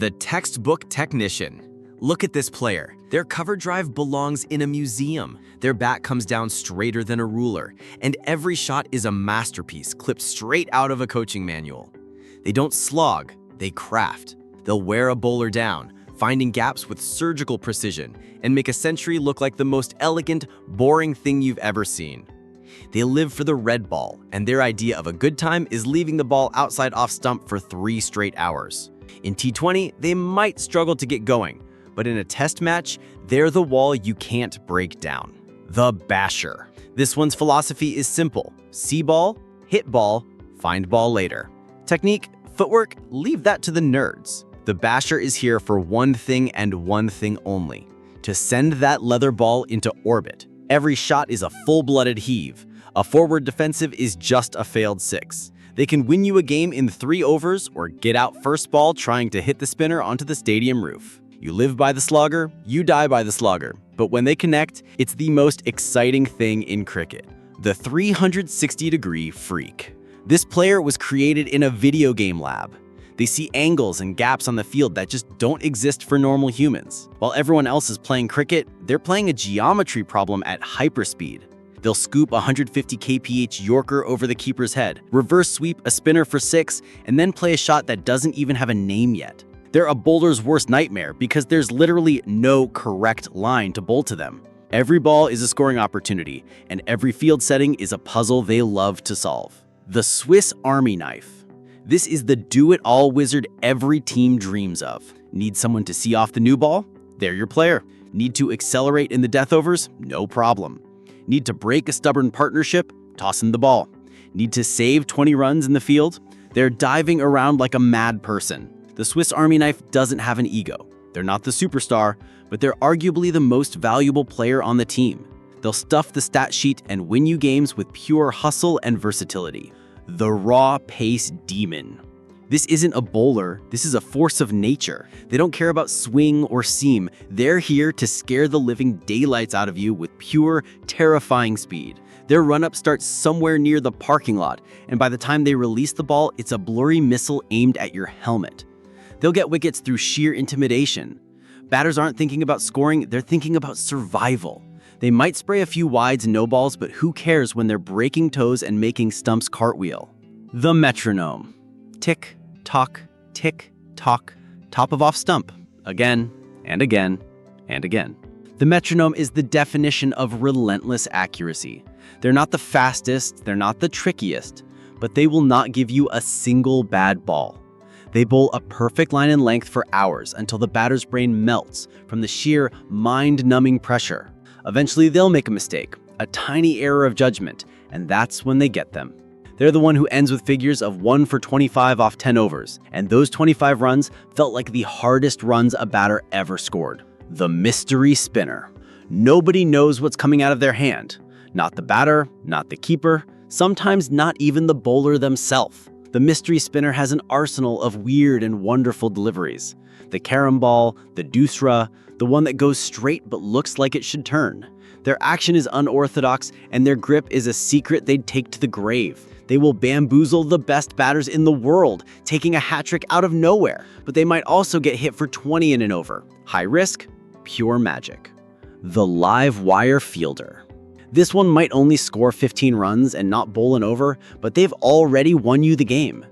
The textbook technician. Look at this player. Their cover drive belongs in a museum. Their bat comes down straighter than a ruler, and every shot is a masterpiece clipped straight out of a coaching manual. They don't slog, they craft. They'll wear a bowler down, finding gaps with surgical precision, and make a century look like the most elegant, boring thing you've ever seen. They live for the red ball, and their idea of a good time is leaving the ball outside off stump for 3 straight hours. In T20, they might struggle to get going, but in a test match, they're the wall you can't break down. The basher. This one's philosophy is simple. See ball, hit ball, find ball later. Technique, footwork, leave that to the nerds. The basher is here for one thing and one thing only: to send that leather ball into orbit. Every shot is a full-blooded heave. A forward defensive is just a failed 6. They can win you a game in 3 overs or get out first ball trying to hit the spinner onto the stadium roof. You live by the slogger, you die by the slogger. But when they connect, it's the most exciting thing in cricket. The 360-degree freak. This player was created in a video game lab. They see angles and gaps on the field that just don't exist for normal humans. While everyone else is playing cricket, they're playing a geometry problem at hyperspeed. They'll scoop a 150 kph Yorker over the keeper's head, reverse sweep a spinner for 6, and then play a shot that doesn't even have a name yet. They're a bowler's worst nightmare because there's literally no correct line to bowl to them. Every ball is a scoring opportunity, and every field setting is a puzzle they love to solve. The Swiss Army knife. This is the do-it-all wizard every team dreams of. Need someone to see off the new ball? They're your player. Need to accelerate in the death overs? No problem. Need to break a stubborn partnership? Toss in the ball. Need to save 20 runs in the field? They're diving around like a mad person. The Swiss Army knife doesn't have an ego. They're not the superstar, but they're arguably the most valuable player on the team. They'll stuff the stat sheet and win you games with pure hustle and versatility. The raw pace demon. This isn't a bowler, this is a force of nature. They don't care about swing or seam. They're here to scare the living daylights out of you with pure, terrifying speed. Their run-up starts somewhere near the parking lot, and by the time they release the ball, it's a blurry missile aimed at your helmet. They'll get wickets through sheer intimidation. Batters aren't thinking about scoring, they're thinking about survival. They might spray a few wides and no balls, but who cares when they're breaking toes and making stumps cartwheel? The metronome. Tick, tock, top of off stump. Again, and again, and again. The metronome is the definition of relentless accuracy. They're not the fastest, they're not the trickiest, but they will not give you a single bad ball. They bowl a perfect line and length for hours until the batter's brain melts from the sheer mind-numbing pressure. Eventually, they'll make a mistake, a tiny error of judgment, and that's when they get them. They're the one who ends with figures of 1 for 25 off 10 overs, and those 25 runs felt like the hardest runs a batter ever scored. The mystery spinner. Nobody knows what's coming out of their hand. Not the batter, not the keeper, sometimes not even the bowler themselves. The mystery spinner has an arsenal of weird and wonderful deliveries. The carom ball, the doosra, the one that goes straight but looks like it should turn. Their action is unorthodox, and their grip is a secret they'd take to the grave. They will bamboozle the best batters in the world, taking a hat trick out of nowhere, but they might also get hit for 20 in an over. High risk, pure magic. The Livewire Fielder. This one might only score 15 runs and not bowl an over, but they've already won you the game.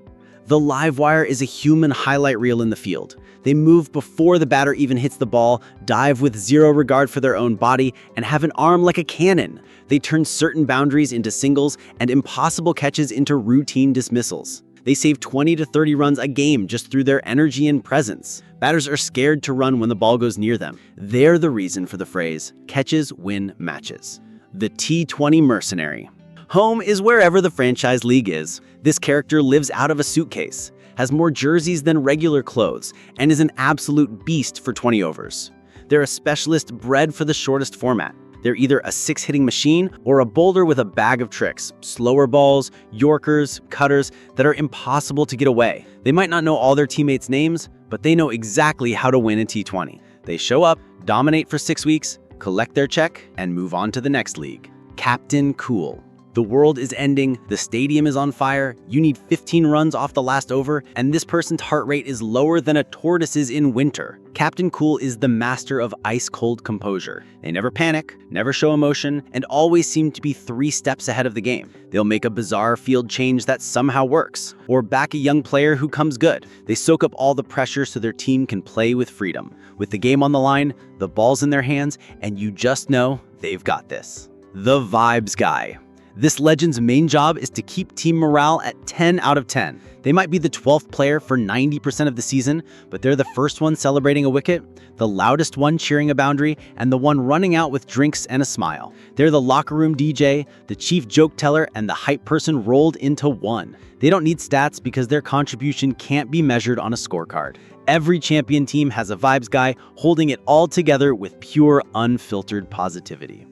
The Livewire is a human highlight reel in the field. They move before the batter even hits the ball, dive with zero regard for their own body, and have an arm like a cannon. They turn certain boundaries into singles and impossible catches into routine dismissals. They save 20 to 30 runs a game just through their energy and presence. Batters are scared to run when the ball goes near them. They're the reason for the phrase, catches win matches. The T20 Mercenary. Home is wherever the franchise league is. This character lives out of a suitcase, has more jerseys than regular clothes, and is an absolute beast for 20 overs. They're a specialist bred for the shortest format. They're either a 6-hitting machine or a bowler with a bag of tricks, slower balls, yorkers, cutters that are impossible to get away. They might not know all their teammates' names, but they know exactly how to win a T20. They show up, dominate for 6 weeks, collect their check, and move on to the next league. Captain Cool. The world is ending, the stadium is on fire, you need 15 runs off the last over, and this person's heart rate is lower than a tortoise's in winter. Captain Cool is the master of ice-cold composure. They never panic, never show emotion, and always seem to be 3 steps ahead of the game. They'll make a bizarre field change that somehow works, or back a young player who comes good. They soak up all the pressure so their team can play with freedom. With the game on the line, the ball's in their hands, and you just know they've got this. The Vibes Guy. This legend's main job is to keep team morale at 10 out of 10. They might be the 12th player for 90% of the season, but they're the first one celebrating a wicket, the loudest one cheering a boundary, and the one running out with drinks and a smile. They're the locker room DJ, the chief joke teller, and the hype person rolled into one. They don't need stats because their contribution can't be measured on a scorecard. Every champion team has a Vibes Guy holding it all together with pure, unfiltered positivity.